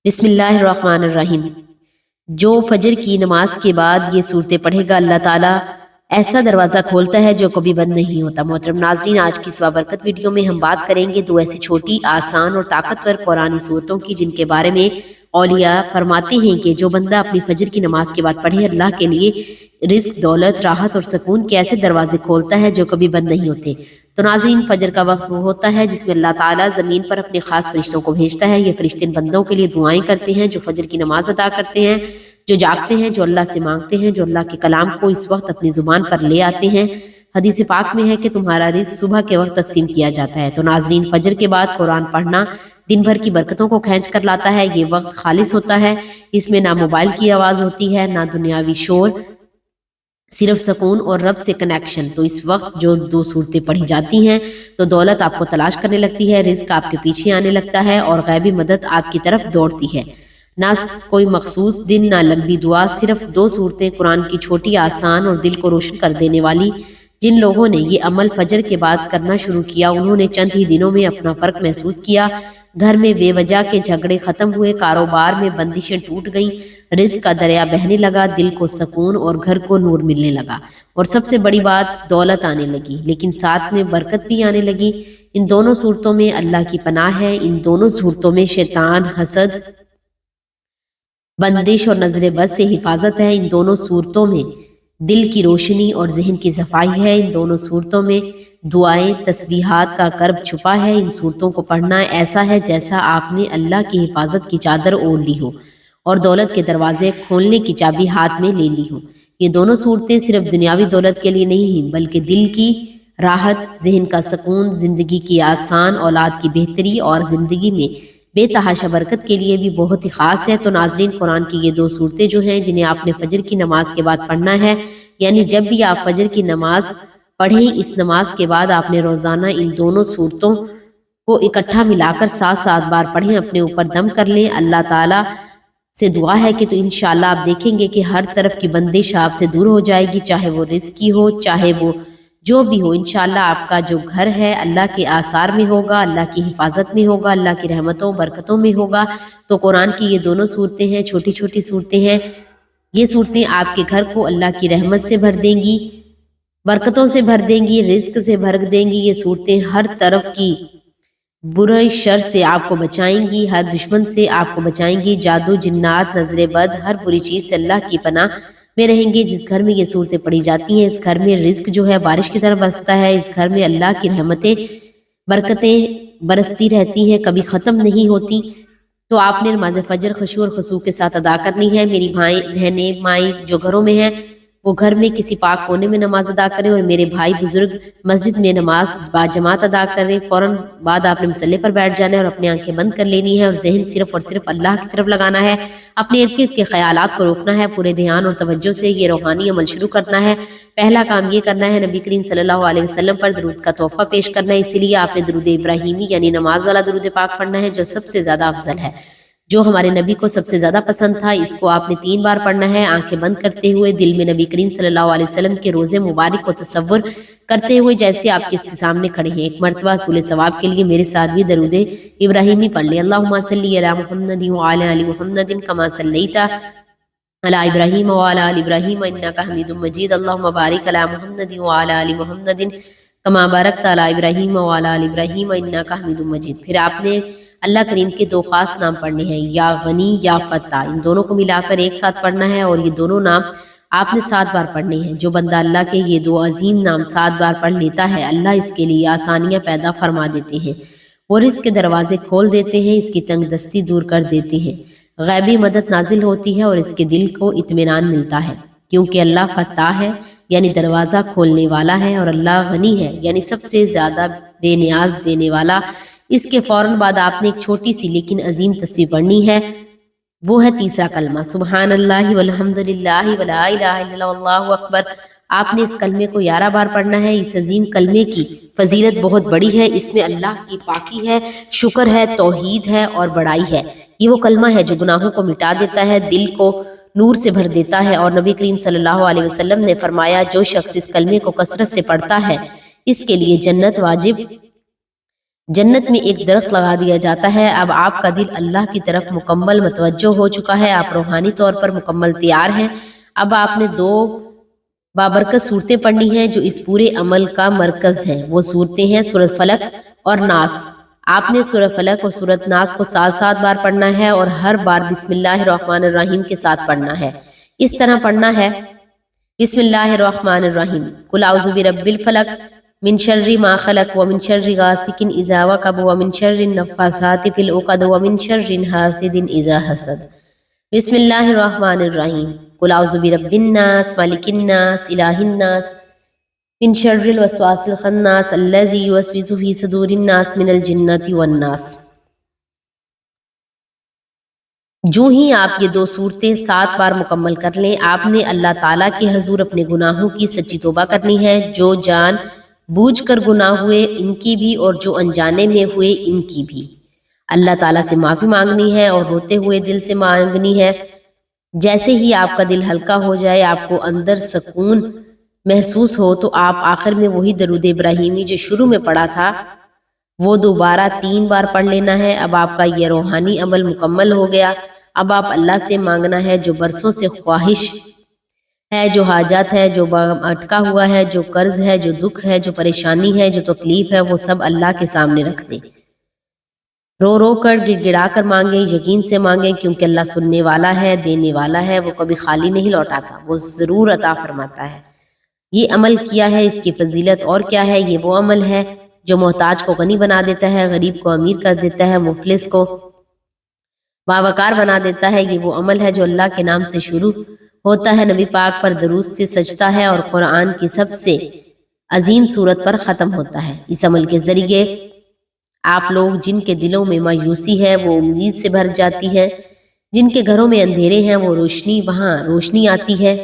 بسم اللہ الرحمن الرحیم۔ جو فجر کی نماز کے بعد یہ صورتیں پڑھے گا، اللہ تعالیٰ ایسا دروازہ کھولتا ہے جو کبھی بند نہیں ہوتا۔ محترم ناظرین، آج کی اس بابرکت ویڈیو میں ہم بات کریں گے دو ایسی چھوٹی، آسان اور طاقتور قرآنی صورتوں کی جن کے بارے میں اولیاء فرماتے ہیں کہ جو بندہ اپنی فجر کی نماز کے بعد پڑھے، اللہ کے لیے رزق، دولت، راحت اور سکون کے ایسے دروازے کھولتا ہے جو کبھی بند نہیں ہوتے۔ تو ناظرین، فجر کا وقت وہ ہوتا ہے جس میں اللہ تعالیٰ زمین پر اپنے خاص فرشتوں کو بھیجتا ہے۔ یہ فرشتے بندوں کے لیے دعائیں کرتے ہیں جو فجر کی نماز ادا کرتے ہیں، جو جاگتے ہیں، جو اللہ سے مانگتے ہیں، جو اللہ کے کلام کو اس وقت اپنی زبان پر لے آتے ہیں۔ حدیث پاک میں ہے کہ تمہارا رزق صبح کے وقت تقسیم کیا جاتا ہے۔ تو ناظرین، فجر کے بعد قرآن پڑھنا دن بھر کی برکتوں کو کھینچ کر لاتا ہے۔ یہ وقت خالص ہوتا ہے، اس میں نہ موبائل کی آواز ہوتی ہے، نہ دنیاوی شور، صرف سکون اور رب سے کنیکشن۔ تو اس وقت جو دو صورتیں پڑھی جاتی ہیں تو دولت آپ کو تلاش کرنے لگتی ہے، رزق آپ کے پیچھے آنے لگتا ہے اور غیبی مدد آپ کی طرف دوڑتی ہے۔ نہ کوئی مخصوص دن، نہ لمبی دعا، صرف دو صورتیں قرآن کی، چھوٹی، آسان اور دل کو روشن کر دینے والی۔ جن لوگوں نے یہ عمل فجر کے بعد کرنا شروع کیا، انہوں نے چند ہی دنوں میں اپنا فرق محسوس کیا۔ گھر میں بے وجہ کے جھگڑے ختم ہوئے، کاروبار میں بندشیں ٹوٹ گئیں، رزق کا دریا بہنے لگا، دل کو سکون اور گھر کو نور ملنے لگا، اور سب سے بڑی بات، دولت آنے لگی، لیکن ساتھ میں برکت بھی آنے لگی۔ ان دونوں صورتوں میں اللہ کی پناہ ہے۔ ان دونوں صورتوں میں شیطان، حسد، بندش اور نظر بد سے حفاظت ہے۔ ان دونوں صورتوں میں دل کی روشنی اور ذہن کی صفائی ہے۔ ان دونوں صورتوں میں دعائیں، تسبیحات کا کرب چھپا ہے۔ ان صورتوں کو پڑھنا ایسا ہے جیسا آپ نے اللہ کی حفاظت کی چادر اوڑھ لی ہو اور دولت کے دروازے کھولنے کی چابی ہاتھ میں لے لی ہو۔ یہ دونوں صورتیں صرف دنیاوی دولت کے لیے نہیں ہیں، بلکہ دل کی راحت، ذہن کا سکون، زندگی کی آسان، اولاد کی بہتری اور زندگی میں بے تحاشا برکت کے لیے بھی بہت ہی خاص ہے۔ تو ناظرین، قرآن کی یہ دو صورتیں جو ہیں جنہیں آپ نے فجر کی نماز کے بعد پڑھنا ہے، یعنی جب بھی آپ فجر کی نماز پڑھیں، اس نماز کے بعد آپ نے روزانہ ان دونوں صورتوں کو اکٹھا ملا کر 7 بار پڑھیں، اپنے اوپر دم کر لیں۔ اللہ تعالیٰ سے دعا ہے کہ تو انشاءاللہ آپ دیکھیں گے کہ ہر طرف کی بندش آپ سے دور ہو جائے گی، چاہے وہ رزق کی ہو، چاہے وہ جو بھی ہو۔ انشاءاللہ آپ کا جو گھر ہے اللہ کے آثار میں ہوگا، اللہ کی حفاظت میں ہوگا، اللہ کی رحمتوں برکتوں میں ہوگا۔ تو قرآن کی یہ دونوں صورتیں ہیں، چھوٹی چھوٹی صورتیں ہیں۔ یہ صورتیں آپ کے گھر کو اللہ کی رحمت سے بھر دیں گی، برکتوں سے بھر دیں گی، رزق سے بھر دیں گی۔ یہ صورتیں ہر طرف کی برے شر سے آپ کو بچائیں گی، ہر دشمن سے آپ کو بچائیں گی، جادو، جنات، نظر بد، ہر بری چیز سے اللہ کی پناہ میں رہیں گے۔ جس گھر میں یہ صورتیں پڑھی جاتی ہیں، اس گھر میں رزق جو ہے بارش کی طرح برستا ہے۔ اس گھر میں اللہ کی رحمتیں، برکتیں برستی رہتی ہیں، کبھی ختم نہیں ہوتی۔ تو آپ نے نماز فجر خشوع اور خضوع کے ساتھ ادا کرنی ہے۔ میری بھائی بہنیں، مائیں جو گھروں میں ہیں وہ گھر میں کسی پاک کونے میں نماز ادا کریں، اور میرے بھائی بزرگ مسجد میں نماز باجماعت ادا کریں۔ فوراً بعد آپ نے مصلی پر بیٹھ جانا ہے اور اپنی آنکھیں بند کر لینی ہے، اور ذہن صرف اور صرف اللہ کی طرف لگانا ہے۔ اپنے ارد گرد کے خیالات کو روکنا ہے، پورے دھیان اور توجہ سے یہ روحانی عمل شروع کرنا ہے۔ پہلا کام یہ کرنا ہے، نبی کریم صلی اللہ علیہ وسلم پر درود کا تحفہ پیش کرنا ہے۔ اسی لیے آپ نے درود ابراہیمی یعنی نماز والا درود پاک پڑھنا ہے، جو سب سے زیادہ افضل ہے، جو ہمارے نبی کو سب سے زیادہ پسند تھا۔ اس کو آپ نے 3 بار پڑھنا ہے، آنکھیں بند کرتے ہوئے، دل میں نبی کریم صلی اللہ علیہ وسلم کے روزے مبارک کو تصور کرتے ہوئے جیسے آپ کے سامنے کھڑے ہیں۔ ایک مرتبہ حصول ثواب کے لیے میرے ساتھ بھی درود ابراہیمی پڑھ لیں۔ اللہم صلی علی محمد وعلی آل محمد کما صلیت علی ابراہیم وعلی آل ابراہیم انک حمید مجید۔ اللہم بارک علی محمد وعلی آل محمد کما بارکت علی ابراہیم وعلی آل ابراہیم انک حمید مجید۔ پھر آپ نے اللہ کریم کے 2 خاص نام پڑھنے ہیں، یا غنی یا فتح۔ ان دونوں کو ملا کر ایک ساتھ پڑھنا ہے، اور یہ دونوں نام آپ نے 7 بار پڑھنے ہیں۔ جو بندہ اللہ کے یہ 2 عظیم نام 7 بار پڑھ لیتا ہے، اللہ اس کے لیے آسانیاں پیدا فرما دیتے ہیں، وہ رزق کے دروازے کھول دیتے ہیں، اس کی تنگ دستی دور کر دیتے ہیں، غیبی مدد نازل ہوتی ہے اور اس کے دل کو اطمینان ملتا ہے، کیونکہ اللہ فتح ہے یعنی دروازہ کھولنے والا ہے، اور اللہ غنی ہے یعنی سب سے زیادہ بے نیاز دینے والا۔ اس کے فوراً بعد آپ نے ایک چھوٹی سی لیکن عظیم تسبیح پڑھنی ہے، وہ ہے تیسرا کلمہ، سبحان اللہ والحمد للہ ولا الہ الا اللہ واللہ اکبر۔ آپ نے اس کلمے کو 11 بار پڑھنا ہے۔ اس عظیم کلمے کی فضیلت بہت بڑی ہے، اس میں اللہ کی پاکی ہے، شکر ہے، توحید ہے اور بڑائی ہے۔ یہ وہ کلمہ ہے جو گناہوں کو مٹا دیتا ہے، دل کو نور سے بھر دیتا ہے، اور نبی کریم صلی اللہ علیہ وسلم نے فرمایا، جو شخص اس کلمے کو کثرت سے پڑھتا ہے اس کے لیے جنت واجب جنت میں ایک درخت لگا دیا جاتا ہے۔ اب آپ کا دل اللہ کی طرف مکمل متوجہ ہو چکا ہے، آپ روحانی طور پر مکمل تیار ہیں۔ اب آپ نے 2 بابرکت صورتیں پڑھنی ہیں جو اس پورے عمل کا مرکز ہیں۔ وہ صورتیں ہیں سورۃ فلق اور ناس۔ آپ نے سورۃ فلق اور سورۃ ناس کو 7 بار پڑھنا ہے اور ہر بار بسم اللہ الرحمن الرحیم کے ساتھ پڑھنا ہے۔ اس طرح پڑھنا ہے: بسم اللہ الرحمن الرحیم، قل اعوذ برب الفلق من شر ما خلق ومن شر غاسق اذا وقب ومن شر النفاثات في العقد ومن شر حاسد اذا حسد۔ بسم اللہ الرحمن الرحیم، قل اعوذ برب الناس ملک الناس الہ الناس من شر الوسواس الخناس الذی یوسوس فی صدور الناس من الجنۃ والناس۔ جو ہی آپ یہ 2 صورتیں 7 بار مکمل کر لیں، آپ نے اللہ تعالیٰ کے حضور اپنے گناہوں کی سچی توبہ کرنی ہے۔ جو جان بوجھ کر گناہ ہوئے ان کی بھی اور جو انجانے میں ہوئے ان کی بھی اللہ تعالیٰ سے معافی مانگنی ہے اور روتے ہوئے دل سے مانگنی ہے۔ جیسے ہی آپ کا دل ہلکا ہو جائے، آپ کو اندر سکون محسوس ہو، تو آپ آخر میں وہی درود ابراہیمی جو شروع میں پڑھا تھا وہ دوبارہ 3 بار پڑھ لینا ہے۔ اب آپ کا یہ روحانی عمل مکمل ہو گیا۔ اب آپ اللہ سے مانگنا ہے جو برسوں سے خواہش ہے، جو حاجات ہے، جو اٹکا ہوا ہے، جو قرض ہے، جو دکھ ہے، جو پریشانی ہے، جو تکلیف ہے، وہ سب اللہ کے سامنے رکھ دیں۔ رو رو کر گڑ گڑا کر مانگیں، یقین سے مانگیں، کیونکہ اللہ سننے والا ہے، دینے والا ہے، وہ کبھی خالی نہیں لوٹاتا، وہ ضرور عطا فرماتا ہے۔ یہ عمل کیا ہے، اس کی فضیلت اور کیا ہے؟ یہ وہ عمل ہے جو محتاج کو غنی بنا دیتا ہے، غریب کو امیر کر دیتا ہے، مفلس کو باوقار بنا دیتا ہے۔ یہ وہ عمل ہے جو اللہ کے نام سے شروع ہوتا ہے، نبی پاک پر درود سے سجتا ہے اور قرآن کی سب سے عظیم سورت پر ختم ہوتا ہے۔ اس عمل کے ذریعے آپ لوگ جن کے دلوں میں مایوسی ہے وہ امید سے بھر جاتی ہے، جن کے گھروں میں اندھیرے ہیں وہاں روشنی آتی ہے،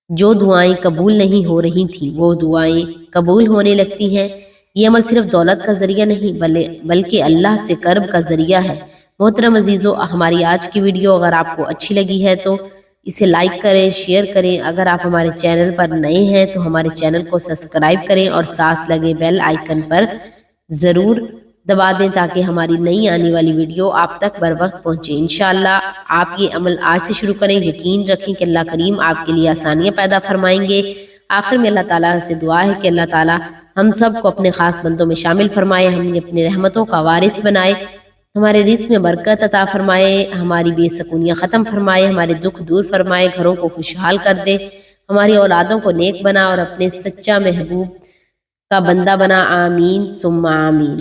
جو دعائیں قبول نہیں ہو رہی تھیں وہ دعائیں قبول ہونے لگتی ہیں۔ یہ عمل صرف دولت کا ذریعہ نہیں بلکہ اللہ سے قرب کا ذریعہ ہے۔ محترم عزیزو، ہماری آج کی ویڈیو اگر آپ کو اچھی لگی ہے تو اسے لائک کریں، شیئر کریں۔ اگر آپ ہمارے چینل پر نئے ہیں تو ہمارے چینل کو سبسکرائب کریں اور ساتھ لگے بیل آئیکن پر ضرور دبا دیں تاکہ ہماری نئی آنے والی ویڈیو آپ تک بر وقت پہنچے۔ انشاءاللہ آپ یہ عمل آج سے شروع کریں، یقین رکھیں کہ اللہ کریم آپ کے لیے آسانیاں پیدا فرمائیں گے۔ آخر میں اللہ تعالیٰ سے دعا ہے کہ اللہ تعالیٰ ہم سب کو اپنے خاص بندوں میں شامل فرمائے، ہمیں اپنے رحمتوں کا وارث بنائے، ہمارے رزق میں برکت عطا فرمائے، ہماری بے سکونیاں ختم فرمائے، ہمارے دکھ دور فرمائے، گھروں کو خوشحال کر دے، ہماری اولادوں کو نیک بنا اور اپنے سچا محبوب کا بندہ بنا۔ آمین ثم آمین۔